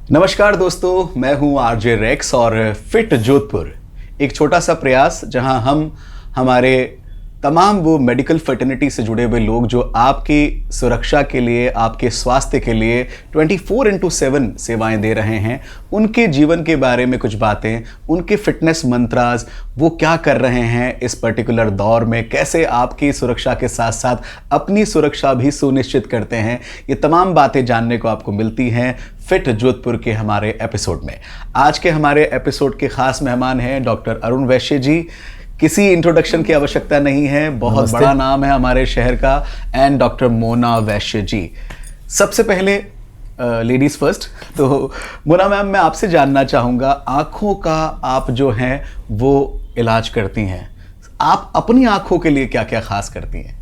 नमस्कार दोस्तों, मैं हूं आरजे रेक्स और फिट जोधपुर एक छोटा सा प्रयास जहां हम हमारे तमाम वो मेडिकल फर्टिनिटी से जुड़े हुए लोग जो आपकी सुरक्षा के लिए, आपके स्वास्थ्य के लिए 24/7 सेवाएं दे रहे हैं, उनके जीवन के बारे में कुछ बातें, उनके फिटनेस मंत्रास, वो क्या कर रहे हैं इस पर्टिकुलर दौर में, कैसे आपकी सुरक्षा के साथ साथ अपनी सुरक्षा भी सुनिश्चित करते हैं, ये तमाम बातें जानने को आपको मिलती हैं फिट जोधपुर के हमारे एपिसोड में। आज के हमारे एपिसोड के खास मेहमान हैं डॉक्टर अरुण वैश्य जी। किसी इंट्रोडक्शन की आवश्यकता नहीं है, बहुत बड़ा नाम है हमारे शहर का। एंड डॉक्टर मोना वैश्य जी। सबसे पहले लेडीज फर्स्ट, तो मोना मैम, मैं आपसे जानना चाहूँगा, आँखों का आप जो हैं वो इलाज करती हैं, आप अपनी आँखों के लिए क्या क्या खास करती हैं?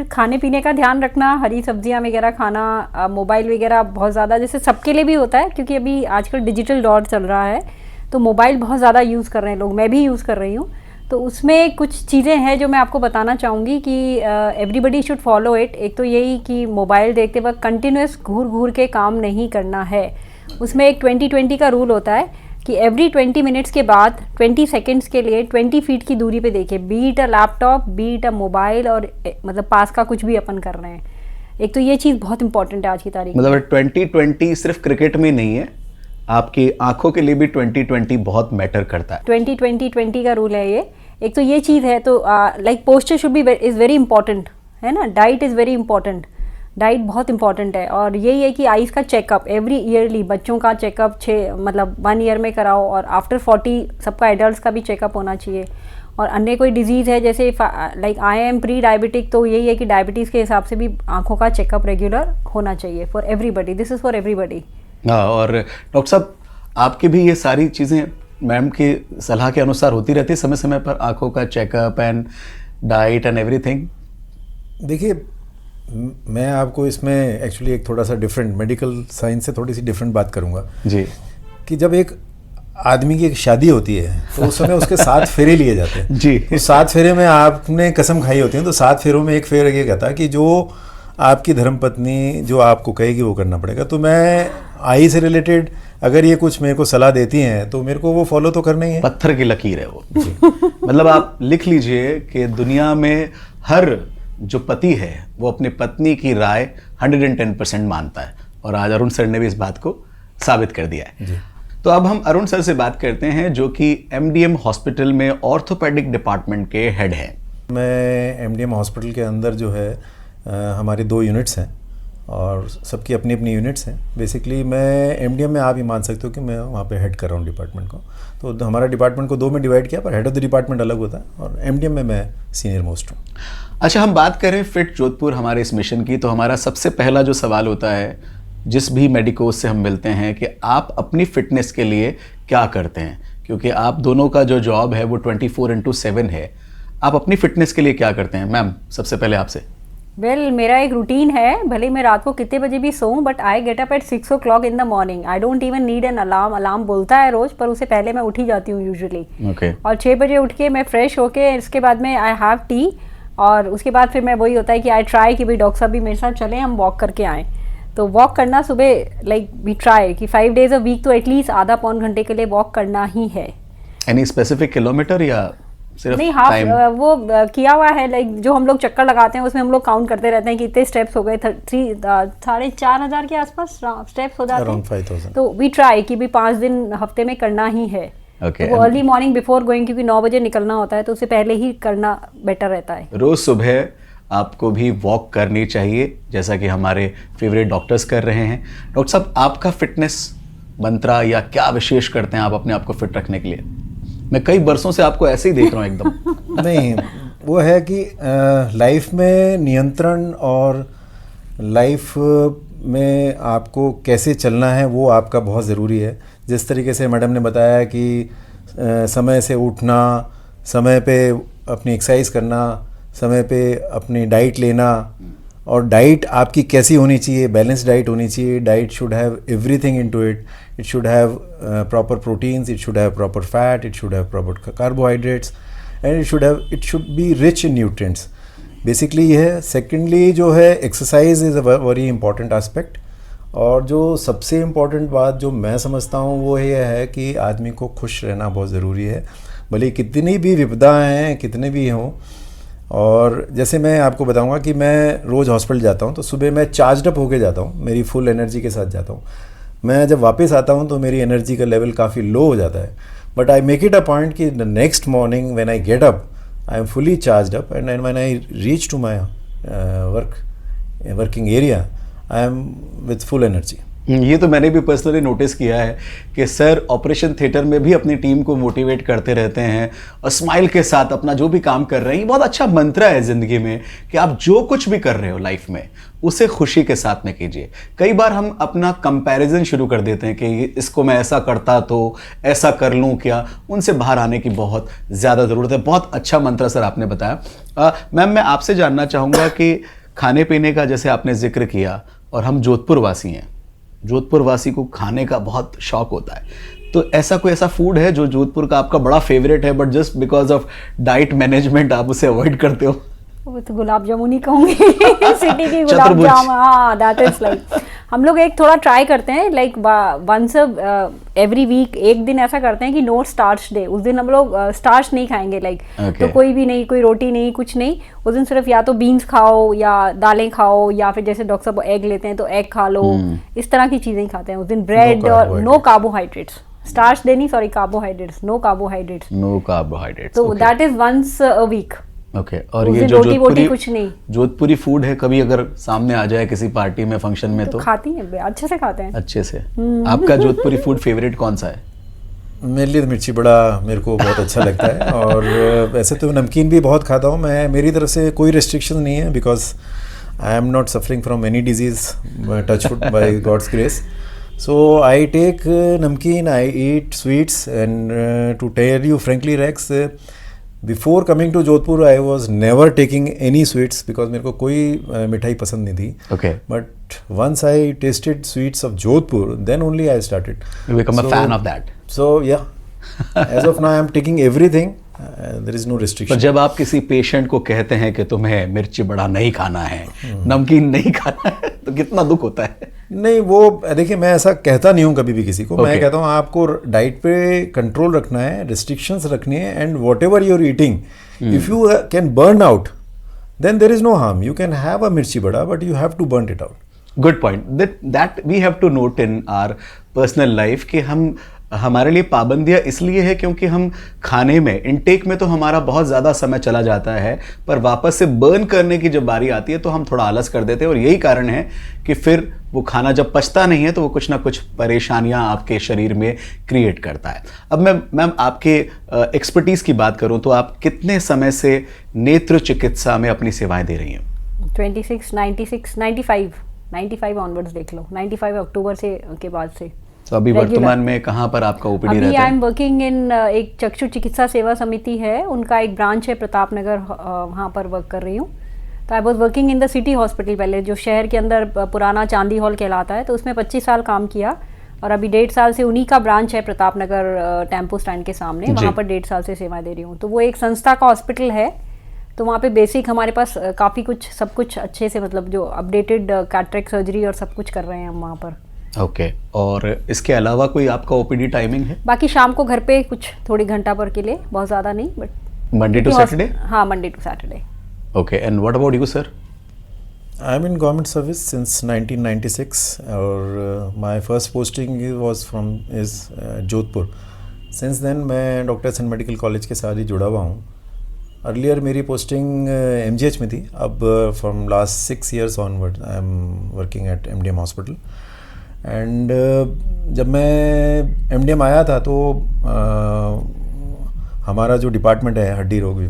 खाने पीने का ध्यान रखना, हरी सब्जियां वगैरह खाना, मोबाइल वगैरह बहुत ज़्यादा, जैसे सबके लिए भी होता है क्योंकि अभी आजकल डिजिटल दौर चल रहा है तो मोबाइल बहुत ज़्यादा यूज़ कर रहे हैं लोग, मैं भी यूज़ कर रही हूँ। तो उसमें कुछ चीज़ें हैं जो मैं आपको बताना चाहूँगी कि एवरीबडी शुड फॉलो इट। एक तो यही कि मोबाइल देखते वक्त कंटिन्यूस घूर घूर के काम नहीं करना है। उसमें एक 20-20 का रूल होता है कि एवरी 20 मिनट्स के बाद 20 सेकेंड्स के लिए 20 फीट की दूरी पे देखें, beat a laptop, beat a mobile, और मतलब पास का कुछ भी अपन कर रहे हैं। एक तो ये चीज़ बहुत इंपॉर्टेंट है आज की तारीख में। मतलब 20-20 सिर्फ क्रिकेट में नहीं है, आपकी आंखों के लिए भी 20-20 बहुत मैटर करता है। 20-20-20 का रूल है ये। एक तो ये चीज़ है, तो like posture should be is very important, है ना। Diet is very important, diet बहुत इंपॉर्टेंट है। और यही है कि आइज़ का चेकअप एवरी ईयरली, बच्चों का चेकअप 1 ईयर में कराओ, और आफ्टर 40 सबका एडल्ट का भी चेकअप होना चाहिए। और अन्य कोई डिजीज़ है जैसे like I am pre diabetic, तो यही है कि डायबिटीज़ के हिसाब से भी आंखों का चेकअप रेगुलर होना चाहिए for everybody. This is for everybody. हाँ, और डॉक्टर साहब, आपकी भी ये सारी चीज़ें मैम की सलाह के अनुसार होती रहती है समय समय पर, आंखों का checkup and diet and everything? देखिए, मैं आपको इसमें एक्चुअली एक थोड़ा सा डिफरेंट, मेडिकल साइंस से थोड़ी सी डिफरेंट बात करूंगा जी। कि जब एक आदमी की एक शादी होती है तो उस समय उसके 7 फेरे लिए जाते हैं जी। तो 7 फेरे में आपने कसम खाई होती है, तो 7 फेरों में एक फेर ये कहता है कि जो आपकी धर्मपत्नी जो आपको कहेगी वो करना पड़ेगा। तो मैं आई से रिलेटेड अगर ये कुछ मेरे को सलाह देती हैं तो मेरे को वो फॉलो तो करना ही है। पत्थर की लकीर है वो जी। मतलब आप लिख लीजिए कि दुनिया में हर जो पति है वो अपने पत्नी की राय 110% मानता है, और आज अरुण सर ने भी इस बात को साबित कर दिया है जी। तो अब हम अरुण सर से बात करते हैं जो कि एमडीएम हॉस्पिटल में ऑर्थोपेडिक डिपार्टमेंट के हेड हैं। मैं एमडीएम हॉस्पिटल के अंदर जो है हमारी 2 यूनिट्स हैं और सबकी अपनी अपनी यूनिट्स हैं। बेसिकली मैं एमडीएम में आप ही मान सकते हो कि मैं वहाँ पे हेड कर रहा हूँ डिपार्टमेंट को। तो हमारा डिपार्टमेंट को 2 में डिवाइड किया, पर हेड ऑफ द डिपार्टमेंट अलग होता है, और एमडीएम में मैं सीनियर मोस्ट हूँ। अच्छा, हम बात करें फिट जोधपुर हमारे इस मिशन की, तो हमारा सबसे पहला जो सवाल होता है जिस भी मेडिकोज से हम मिलते हैं कि आप अपनी फिटनेस के लिए क्या करते हैं, क्योंकि आप दोनों का जो जॉब है वो 24/7 है। आप अपनी फिटनेस के लिए क्या करते हैं मैम? सबसे पहले आपसे। मेरा एक रूटीन है, भले मैं रात को कितने बजे भी सोऊं, but I get up at 6 o'clock in the morning. I don't even need an alarm. Alarm बोलता है रोज, पर उससे पहले मैं उठ ही जाती हूँ यूजुअली। और 6 बजे उठ के मैं फ्रेश होके इसके बाद में आई हैव टी, और उसके बाद फिर मैं वही होता है कि आई ट्राई कि भाई डॉक्टर साहब भी मेरे साथ चलें, हम वॉक करके आएँ। तो वॉक करना सुबह, लाइक वी ट्राई कि 5 days a week तो एटलीस्ट आधा पौन घंटे के लिए वॉक करना ही है। एनी स्पेसिफिक किलोमीटर या सिर्फ नहीं, हाफ वो किया हुआ है, लाइक जो हम लोग चक्कर लगाते हैं उसमें हम लोग काउंट करते रहते हैं कि इतने स्टेप्स हो गए, 4,500 के आसपास स्टेप्स हो जाते हैं। अराउंड 5,000। तो वी ट्राई कि भी 5 दिन हफ्ते में करना ही है। Okay, तो अर्ली मॉर्निंग बिफोर गोइंग, क्योंकि 9 बजे निकलना होता है तो उससे पहले ही करना बेटर रहता है। रोज सुबह आपको भी वॉक करनी चाहिए, जैसा कि हमारे फेवरेट डॉक्टर्स कर रहे हैं। डॉक्टर साहब, आपका फिटनेस मंत्रा या क्या विशेष करते हैं आप अपने आप को फिट रखने के लिए? मैं कई बरसों से आपको ऐसे ही देख रहा हूँ एकदम। नहीं, वो है कि लाइफ में नियंत्रण और लाइफ में आपको कैसे चलना है वो आपका बहुत ज़रूरी है। जिस तरीके से मैडम ने बताया कि समय से उठना, समय पे अपनी एक्सरसाइज करना, समय पे अपनी डाइट लेना, और डाइट आपकी कैसी होनी चाहिए, बैलेंस डाइट होनी चाहिए। Diet should have everything into it. It should have proper proteins, it should have proper fat, it should have proper carbohydrates, and it should be rich in nutrients. Basically ये है। Secondly जो है exercise is a very important aspect, और जो सबसे important बात जो मैं समझता हूँ वो ये है कि आदमी को खुश रहना बहुत ज़रूरी है, भले कितनी भी विपदाएं हैं कितने भी हों। और जैसे मैं आपको बताऊंगा कि मैं रोज़ हॉस्पिटल जाता हूँ तो सुबह मैं चार्जड अप होके जाता हूँ, मेरी फुल एनर्जी के साथ जाता हूँ। मैं जब वापस आता हूँ तो मेरी एनर्जी का लेवल काफ़ी लो हो जाता है, but I make it a point कि the next morning when I get up I am fully charged up and when I reach to my working area I am with full energy. ये तो मैंने भी personally notice किया है कि sir operation theatre में भी अपनी टीम को मोटिवेट करते रहते हैं और स्माइल के साथ अपना जो भी काम कर रहे हैं। ये बहुत अच्छा मंत्र है ज़िंदगी में कि आप जो कुछ भी कर रहे हो लाइफ में उसे खुशी के साथ में कीजिए। कई बार हम अपना कंपैरिजन शुरू कर देते हैं कि इसको मैं ऐसा करता तो ऐसा कर लूँ क्या, उनसे बाहर आने की बहुत ज़्यादा ज़रूरत है। बहुत अच्छा मंत्र सर आपने बताया। मैम मैं आपसे जानना चाहूँगा कि खाने पीने का जैसे आपने जिक्र किया और हम जोधपुर वासी हैं, जोधपुर वासी को खाने का बहुत शौक होता है, तो ऐसा कोई ऐसा फूड है जो जोधपुर का आपका बड़ा फेवरेट है but just because of diet management आप उसे अवॉइड करते हो? वो तो गुलाब जामुन ही कहूँगी सिटी की गुलाब जामुन। हाँ दैट इज लाइक हम लोग एक थोड़ा ट्राई करते हैं लाइक वंस एवरी वीक एक दिन ऐसा करते हैं कि नो स्टार्च डे। उस दिन हम लोग स्टार्च नहीं खाएंगे लाइक तो कोई भी नहीं, कोई रोटी नहीं, कुछ नहीं। उस दिन सिर्फ या तो बीन्स खाओ या दालें खाओ या फिर जैसे डॉक्टर साहब एग लेते हैं तो एग खा लो। इस तरह की चीज़ें ही खाते हैं उस दिन। ब्रेड और नो कार्बोहाइड्रेट्स। स्टार्च डे नहीं, sorry, carbohydrates, no carbohydrates. No carbohydrates, तो that is once a week. Okay. और ये जो जोधपुरी फूड है, कभी अगर सामने आ जाए किसी पार्टी में, फंक्शन में तो खाती हैं, अच्छे से खाते हैं। अच्छे से। आपका जोधपुरी फूड फेवरेट कौन सा है? मेरे लिए मिर्ची बड़ा मेरे को बहुत अच्छा लगता है। और वैसे तो नमकीन भी बहुत खाता हूँ मैं। मेरी तरफ से कोई रेस्ट्रिक्शन नहीं है because I am not suffering from any disease, touch wood by God's grace. So I take namkeen, I eat sweets, and to tell you frankly Rex, before coming to Jodhpur I was never taking any sweets because मेरे को कोई मिठाई पसंद नहीं थी. Okay. But once I tasted sweets of Jodhpur, then only I started. You become a fan of that. So yeah, as of now I am taking everything. There is no restriction. तो जब आप किसी patient को कहते हैं कि तुम्हें मिर्ची बड़ा नहीं खाना है, नमकीन नहीं खाना है, तो कितना दुख होता है? नहीं, वो देखिए मैं ऐसा कहता नहीं हूँ कभी भी किसी को। मैं कहता हूँ आपको डाइट पे कंट्रोल रखना है, रिस्ट्रिक्शंस रखनी है, and whatever you're eating if you can burn out then there is no harm. You can have a mirchi bada but you have to burn it out. Good point. That we have to note in our personal life कि हमारे लिए पाबंदियां इसलिए है क्योंकि हम खाने में, इनटेक में तो हमारा बहुत ज़्यादा समय चला जाता है, पर वापस से बर्न करने की जब बारी आती है तो हम थोड़ा आलस कर देते हैं, और यही कारण है कि फिर वो खाना जब पचता नहीं है तो वो कुछ ना कुछ परेशानियां आपके शरीर में क्रिएट करता है. अब मैम आपके एक्सपर्टीज़ की बात करूं तो आप कितने समय से नेत्र चिकित्सा में अपनी सेवाएं दे रही हैं? 95 ऑनवर्ड्स देख लो, 95 अक्टूबर से के बाद से. तो अभी वर्तमान में कहाँ पर आपका ओपीडी रहता है? अभी आई एम वर्किंग इन एक चक्षु चिकित्सा सेवा समिति है, उनका एक ब्रांच है प्रताप नगर, वहाँ पर वर्क कर रही हूँ. तो I was working in the city hospital पहले, जो शहर के अंदर पुराना चांदी हॉल कहलाता है, तो उसमें 25 साल काम किया. और अभी 1.5 साल से उन्हीं का ब्रांच है प्रताप नगर टेम्पो स्टैंड के सामने, वहाँ पर 1.5 साल से सेवाएं दे रही हूँ. तो वो एक संस्था का हॉस्पिटल है, तो वहाँ पे बेसिक हमारे पास काफ़ी कुछ, सब कुछ अच्छे से, मतलब जो अपडेटेड कैटरेक्ट सर्जरी और सब कुछ कर रहे हैं हम वहाँ पर. ओके. और इसके अलावा कोई आपका ओपीडी टाइमिंग है? बाकी शाम को घर पे कुछ थोड़ी घंटा भर के लिए, बहुत ज़्यादा नहीं, बट मंडे टू सैटरडे? हाँ, Monday to Saturday. Okay. And what about you sir? I am in government service since 1996 और my first posting was from Jodhpur. Since then मैं डॉक्टर्स एंड मेडिकल कॉलेज के साथ ही जुड़ा हुआ हूँ. अर्लियर मेरी posting MGH में थी. अब from last 6 years onward I am working at MDM hospital. And जब मैं MDM आया था तो हमारा जो डिपार्टमेंट है हड्डी रोग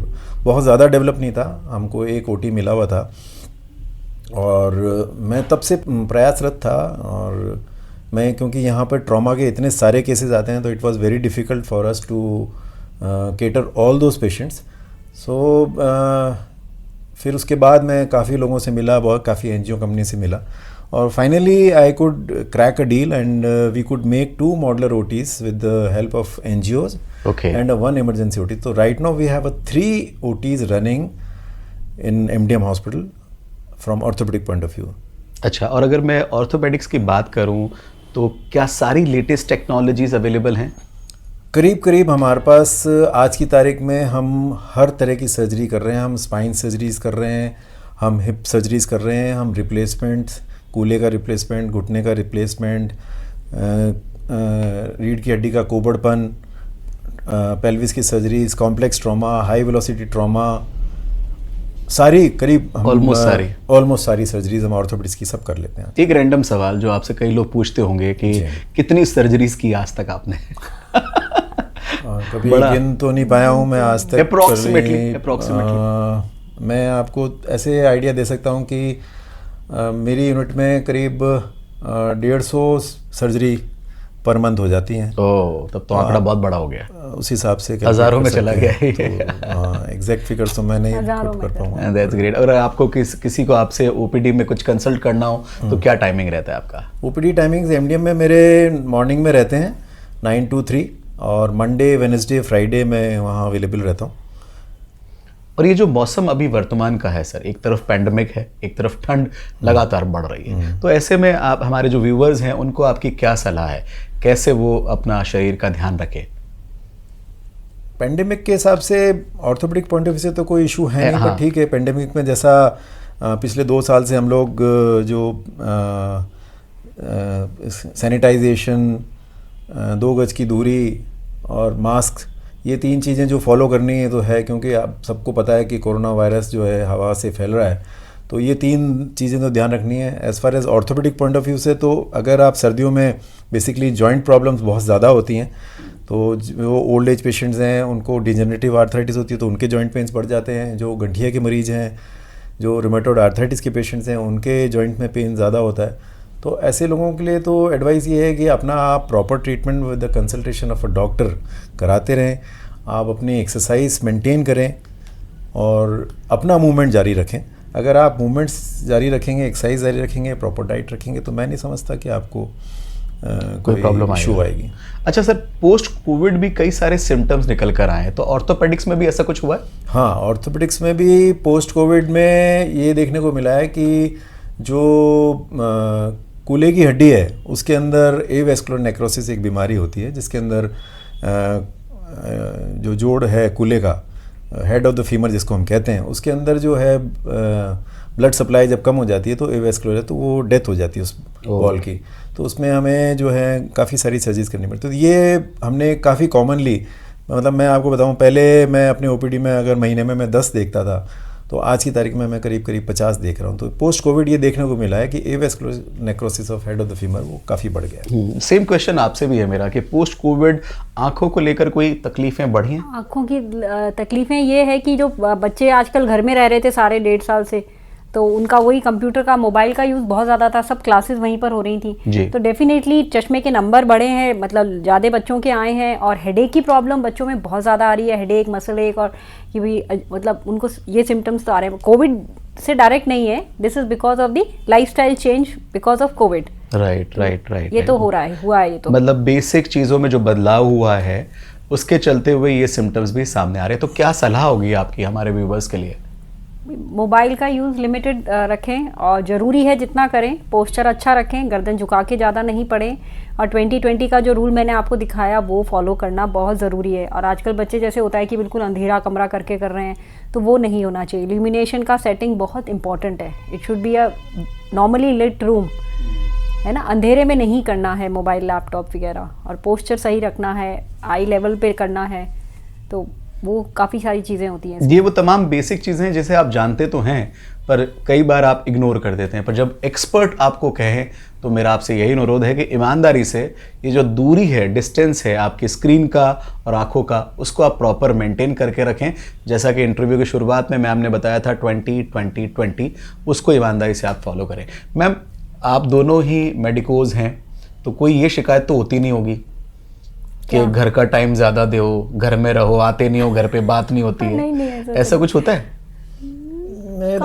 बहुत ज़्यादा डेवलप नहीं था. हमको एक OT मिला हुआ था और मैं तब से प्रयासरत था. और मैं, क्योंकि यहाँ पर ट्रॉमा के इतने सारे केसेस आते हैं, तो it was very difficult for us to cater all those patients. So फिर उसके बाद मैं काफ़ी लोगों से मिला, बहुत काफ़ी NGO कंपनी से मिला, और finally I could crack a deal and we could make 2 modular OTs with the help of NGOs. Okay. And 1 emergency OT. So right now we have 3 OTs running in MDM hospital from orthopedic point of view. अच्छा, और अगर मैं orthopaedics की बात करूं तो क्या सारी लेटेस्ट टेक्नोलॉजीज अवेलेबल हैं? करीब करीब हमारे पास आज की तारीख में हम हर तरह की सर्जरी कर रहे हैं। हम स्पाइन सर्जरीज कर रहे हैं, हम हिप सर्जरीज कर रहे हैं, हम रिप्लेसमेंट, कूल्हे का रिप्लेसमेंट, घुटने का रिप्लेसमेंट, रीढ़ की हड्डी का कोबड़पन, पेल्विस की surgeries, complex trauma, high velocity trauma, सारी करीब ऑलमोस्ट सारी सर्जरीज हम ऑर्थोपेडिक्स की सब कर लेते हैं। एक रैंडम सवाल जो आपसे कई लोग पूछते होंगे कि कितनी सर्जरीज की आज तक आपने? कभी गिन तो नहीं पाया हूँ मैं आज तक। अप्रोक्सीमेटली मैं आपको ऐसे आइडिया दे सकता हूँ कि मेरी यूनिट में करीब 150 सर्जरी पर मंथ हो जाती हैं। ओह, तब तो आंकड़ा बहुत बड़ा हो गया। उस हिसाब से हजारों में चला गया। एग्जैक्ट फिगर्स तो मैं नहीं कोट कर पाऊंगा। That's great. अगर आपको किसी को आपसे ओपीडी में कुछ कंसल्ट करना हो तो क्या टाइमिंग रहता है आपका? ओपीडी टाइमिंग्स एमडीएम में मेरे मॉर्निंग में रहते हैं 9 to 3, और मंडे, वेडनेसडे, फ्राइडे में वहाँ अवेलेबल रहता हूँ। और ये जो मौसम अभी वर्तमान का है सर, एक तरफ पैंडमिक है, एक तरफ ठंड लगातार बढ़ रही है, तो ऐसे में आप, हमारे जो व्यूवर्स हैं, उनको आपकी क्या सलाह है, कैसे वो अपना शरीर का ध्यान रखें? पेंडेमिक के हिसाब से ऑर्थोपेडिक पॉइंट ऑफ व्यू से तो कोई इशू है नहीं, पर ठीक है, पेंडेमिक में जैसा पिछले 2 साल से हम लोग जो सैनिटाइजेशन, 2 गज की दूरी और मास्क, ये 3 चीज़ें जो फॉलो करनी है तो है, क्योंकि आप सबको पता है कि कोरोना वायरस जो है हवा से फैल रहा है, तो ये 3 चीज़ें तो ध्यान रखनी है। As far as orthopaedic point of view से, तो अगर आप सर्दियों में बेसिकली जॉइंट प्रॉब्लम्स बहुत ज़्यादा होती हैं, तो जो ओल्ड एज पेशेंट्स हैं उनको डिजेनरेटिव आर्थराइटिस होती है तो उनके जॉइंट पेन्स बढ़ जाते हैं। जो गठिया के मरीज़ हैं, जो रूमेटॉइड आर्थराइटिस के पेशेंट्स हैं, उनके जॉइंट में पेन ज़्यादा होता है। तो ऐसे लोगों के लिए तो एडवाइस ये है कि अपना आप proper treatment with the consultation of a doctor कराते रहें, आप अपनी एक्सरसाइज मेंटेन करें और अपना मूवमेंट जारी रखें। अगर आप मूवमेंट्स जारी रखेंगे, एक्सरसाइज जारी रखेंगे, प्रॉपर डाइट रखेंगे, तो मैं नहीं समझता कि आपको कोई प्रॉब्लम इशू आएगी। अच्छा सर, पोस्ट कोविड भी कई सारे सिम्टम्स निकल कर आए हैं, तो ऑर्थोपेडिक्स में भी ऐसा कुछ हुआ है? हाँ, ऑर्थोपेडिक्स में भी पोस्ट कोविड में ये देखने को मिला है कि जो कूल्हे की हड्डी है उसके अंदर एवेस्कुलर नेक्रोसिस एक बीमारी होती है, जिसके अंदर जो जोड़ है कूल्हे का, हेड ऑफ द फीमर जिसको हम कहते हैं, उसके अंदर जो है ब्लड सप्लाई जब कम हो जाती है तो एवेस्कुलर है, तो वो डेथ हो जाती है उस बॉल की, तो उसमें हमें जो है काफ़ी सारी सर्जरीज करनी पड़ती है। तो ये हमने काफ़ी कॉमनली, मतलब मैं आपको बताऊं, पहले मैं अपने ओपीडी में अगर महीने में मैं 10 देखता था, तो आज की तारीख में मैं करीब 50 देख रहा हूँ। तो पोस्ट कोविड ये देखने को मिला है कि avascular necrosis of head of the femur वो काफ़ी बढ़ गया है। सेम क्वेश्चन आपसे भी है मेरा कि पोस्ट कोविड आंखों को लेकर कोई तकलीफें बढ़ी हैं? आंखों की तकलीफें ये है कि जो बच्चे आजकल घर में रह रहे थे सारे 1.5 साल से, तो उनका वही कंप्यूटर का, मोबाइल का यूज़ बहुत ज़्यादा था, सब क्लासेस वहीं पर हो रही थी, तो डेफिनेटली चश्मे के नंबर बढ़े हैं, मतलब ज़्यादा बच्चों के आए हैं, और हेडेक की प्रॉब्लम बच्चों में बहुत ज़्यादा आ रही है, हेडेक, मसल एक, और कि भी मतलब उनको ये सिम्टम्स तो आ रहे हैं। कोविड से डायरेक्ट नहीं है, this is because of the lifestyle change because of Covid. Right, ये तो हो रहा है, हुआ है ये तो, मतलब बेसिक चीज़ों में जो बदलाव हुआ है उसके चलते हुए ये सिम्टम्स भी सामने आ रहे हैं। तो क्या सलाह होगी आपकी हमारे व्यूवर्स के लिए? मोबाइल का यूज़ लिमिटेड रखें, और ज़रूरी है जितना करें, पोस्चर अच्छा रखें, गर्दन झुका के ज़्यादा नहीं पड़ें, और 2020 का जो रूल मैंने आपको दिखाया वो फॉलो करना बहुत ज़रूरी है। और आजकल बच्चे जैसे होता है कि बिल्कुल अंधेरा कमरा करके कर रहे हैं, तो वो नहीं होना चाहिए। इल्यूमिनेशन का सेटिंग बहुत इंपॉर्टेंट है, it should be a normally lit room, है ना, अंधेरे में नहीं करना है मोबाइल, लैपटॉप वगैरह, और पोस्चर सही रखना है, आई लेवल पे करना है, तो वो काफ़ी सारी चीज़ें होती हैं। ये वो तमाम बेसिक चीज़ें हैं जिसे आप जानते तो हैं, पर कई बार आप इग्नोर कर देते हैं। पर जब एक्सपर्ट आपको कहें तो मेरा आपसे यही अनुरोध है कि ईमानदारी से ये जो दूरी है, डिस्टेंस है आपकी स्क्रीन का और आंखों का, उसको आप प्रॉपर मेंटेन करके रखें। जैसा कि इंटरव्यू की शुरुआत में मैम ने बताया था 20-20-20, उसको ईमानदारी से आप फॉलो करें। मैम, आप दोनों ही मेडिकोज हैं, तो कोई ये शिकायत तो होती नहीं होगी कि घर का टाइम ज़्यादा दो, घर में रहो, आते नहीं हो, घर पे बात नहीं होती है? नहीं, ऐसा कुछ होता है?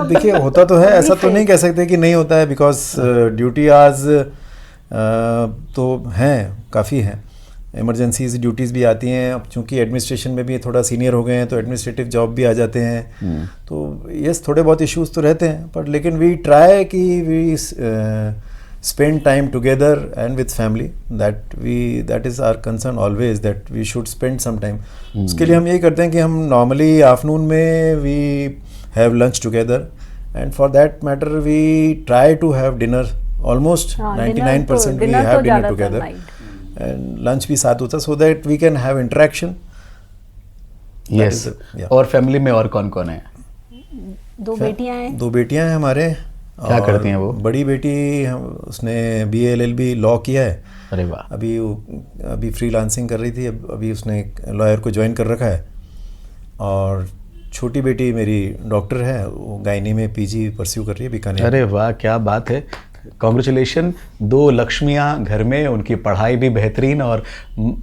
देखिए, होता तो है, ऐसा तो नहीं कह सकते कि नहीं होता है, बिकॉज ड्यूटी आवर्स तो हैं, काफ़ी हैं, इमरजेंसीज ड्यूटीज़ भी आती हैं। अब चूँकि एडमिनिस्ट्रेशन में भी थोड़ा सीनियर हो गए हैं तो एडमिनिस्ट्रेटिव जॉब भी आ जाते हैं। तो यस, थोड़े बहुत इश्यूज़ तो रहते हैं, पर लेकिन वी ट्राई कि we spend time together and with family, that is our concern always, that we should spend some time. उसके लिए हम यही करते हैं कि हम normally afternoon में we have lunch together, and for that matter we try to have dinner almost 99% we have dinner together and lunch भी साथ होता, so that we can have interaction. Yes. और फैमिली में और कौन कौन है? दो बेटियां हैं हमारे। क्या करती हैं वो? बड़ी बेटी उसने BA LLB लॉ किया है। अरे वाह। अभी फ्रीलांसिंग कर रही थी, अभी उसने लॉयर को ज्वाइन कर रखा है। और छोटी बेटी मेरी डॉक्टर है, वो गायनी में PG परस्यू कर रही है बीकानेर। अरे वाह, क्या बात है, कॉन्ग्रेचुलेशन। 2 लक्ष्मियां घर में, उनकी पढ़ाई भी बेहतरीन, और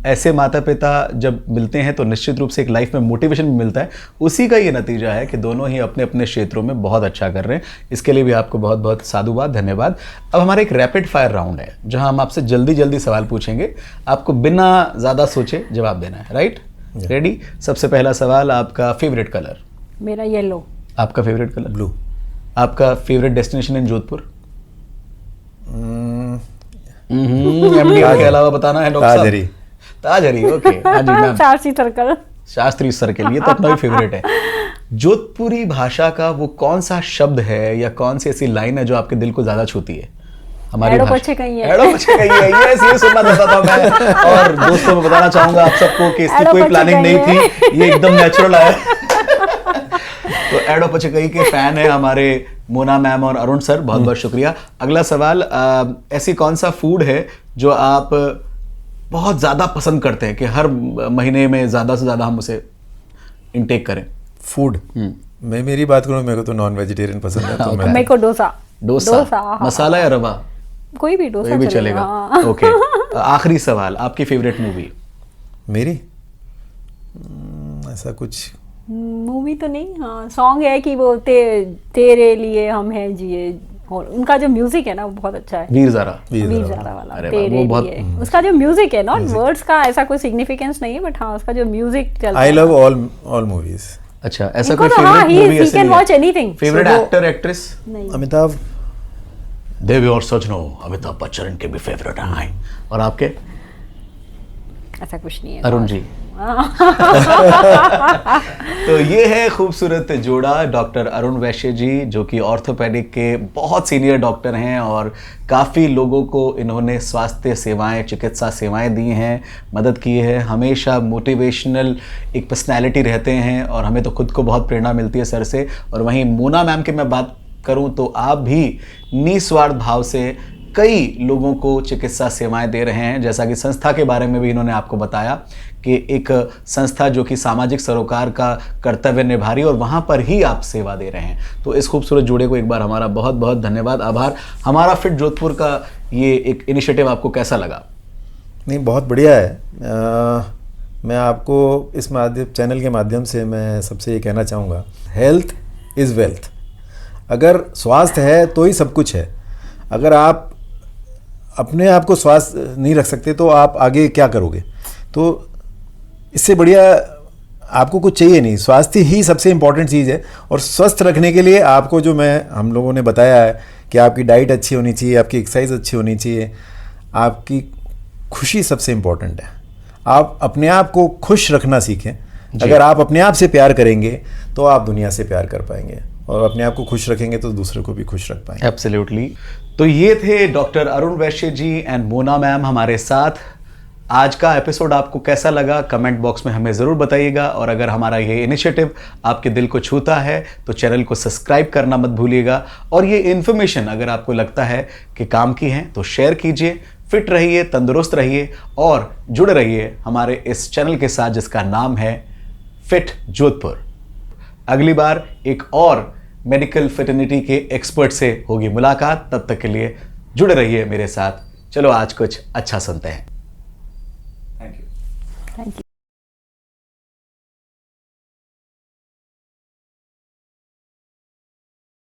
ऐसे माता पिता जब मिलते हैं तो निश्चित रूप से एक लाइफ में मोटिवेशन भी मिलता है। उसी का ये नतीजा है कि दोनों ही अपने अपने क्षेत्रों में बहुत अच्छा कर रहे हैं। इसके लिए भी आपको बहुत बहुत साधुवाद, धन्यवाद। अब हमारा एक रैपिड फायर राउंड है जहां हम आपसे जल्दी जल्दी सवाल पूछेंगे, आपको बिना ज़्यादा सोचे जवाब देना है। राइट? रेडी? सबसे पहला सवाल, आपका फेवरेट कलर? मेरा येलो। आपका फेवरेट कलर? ब्लू। आपका favourite destination in Jodhpur? MD के अलावा बताना है डॉक्टर साहब? ताजरी। ओके। हाँ जी मैम। शास्त्री सर्कल, ये तो अपना भी फेवरेट है। जोधपुरी भाषा का वो कौन सा शब्द है या कौन सी ऐसी लाइन है जो आपके दिल को ज्यादा छूती है? हमारी एड़ो पछे कहीं है। यस, ये सुनना चाहता था मैं। और दोस्तों को बताना चाहूंगा आप सबको कि इसकी कोई प्लानिंग नहीं थी, ये एकदम नेचुरल आया। तो एडो पचकई के फैन है हमारे मोना मैम और अरुण सर, बहुत बहुत शुक्रिया। अगला सवाल, ऐसी कौन सा फूड है जो आप बहुत ज़्यादा पसंद करते हैं कि हर महीने में ज़्यादा से ज़्यादा हम उसे इनटेक करें? फूड मैं मेरी बात करूँ, मेरे को तो नॉन वेजिटेरियन पसंद है। तो मेरे को डोसा। मसाला या रवा? कोई भी डोसा कोई भी चलेगा। ओके। आखिरी सवाल, आपकी फेवरेट मूवी? मेरी ऐसा कुछ मूवी तो नहीं, हाँ सॉन्ग है कि वो तेरे लिए हम हैं जिए, और उनका जो म्यूजिक है ना वो बहुत अच्छा है। वीर ज़ारा वाला तेरे लिए, उसका जो म्यूजिक है, नॉट वर्ड्स का ऐसा कोई सिग्निफिकेंस नहीं है, बट हाँ उसका जो म्यूजिक चलता है। I love all movies. अच्छा, ऐसा कोई favourite movie he can watch anything. Favourite actor actress? Amitabh देवी और सजनो, अमिताभ बच्चन के भी फेवरेट हैं। और आपके? ऐसा कुछ नहीं है। अरुण जी। तो ये है खूबसूरत जोड़ा, डॉक्टर अरुण वैश्य जी, जो कि ऑर्थोपेडिक के बहुत सीनियर डॉक्टर हैं और काफ़ी लोगों को इन्होंने स्वास्थ्य सेवाएं, चिकित्सा सेवाएं दी हैं, मदद की है। हमेशा मोटिवेशनल एक पर्सनैलिटी रहते हैं और हमें तो खुद को बहुत प्रेरणा मिलती है सर से। और वहीं मोना मैम की मैं बात करूं तो आप भी निस्वार्थ भाव से कई लोगों को चिकित्सा सेवाएं दे रहे हैं, जैसा कि संस्था के बारे में भी इन्होंने आपको बताया कि एक संस्था जो कि सामाजिक सरोकार का कर्तव्य निभा रही है और वहाँ पर ही आप सेवा दे रहे हैं। तो इस खूबसूरत जोड़े को एक बार हमारा बहुत बहुत धन्यवाद, आभार। हमारा फिट जोधपुर का ये एक इनिशिएटिव आपको कैसा लगा? नहीं, बहुत बढ़िया है। मैं आपको इस चैनल के माध्यम से मैं सबसे ये कहना चाहूँगा, हेल्थ इज़ वेल्थ। अगर स्वास्थ्य है तो ही सब कुछ है। अगर आप अपने आप को स्वस्थ नहीं रख सकते तो आप आगे क्या करोगे? तो इससे बढ़िया आपको कुछ चाहिए नहीं, स्वास्थ्य ही सबसे इम्पॉर्टेंट चीज़ है। और स्वस्थ रखने के लिए आपको जो हम लोगों ने बताया है कि आपकी डाइट अच्छी होनी चाहिए, आपकी एक्सरसाइज अच्छी होनी चाहिए, आपकी खुशी सबसे इम्पॉर्टेंट है। आप अपने आप को खुश रखना सीखें। अगर आप अपने आप से प्यार करेंगे तो आप दुनिया से प्यार कर पाएंगे, और अपने आप को खुश रखेंगे तो दूसरे को भी खुश रख पाएंगे। एब्सोल्युटली। तो ये थे doctor Arun Vysya ji and Mona ma'am हमारे साथ। आज का एपिसोड आपको कैसा लगा कमेंट बॉक्स में हमें ज़रूर बताइएगा, और अगर हमारा ये इनिशिएटिव आपके दिल को छूता है तो चैनल को सब्सक्राइब करना मत भूलिएगा। और ये इन्फॉर्मेशन अगर आपको लगता है कि काम की है तो शेयर कीजिए। फिट रहिए, तंदुरुस्त रहिए और जुड़े रहिए हमारे इस चैनल के साथ जिसका नाम है फिट जोधपुर। अगली बार एक और मेडिकल फिटर्निटी के एक्सपर्ट से होगी मुलाकात, तब तक के लिए जुड़े रहिए मेरे साथ। चलो आज कुछ अच्छा सुनते हैं।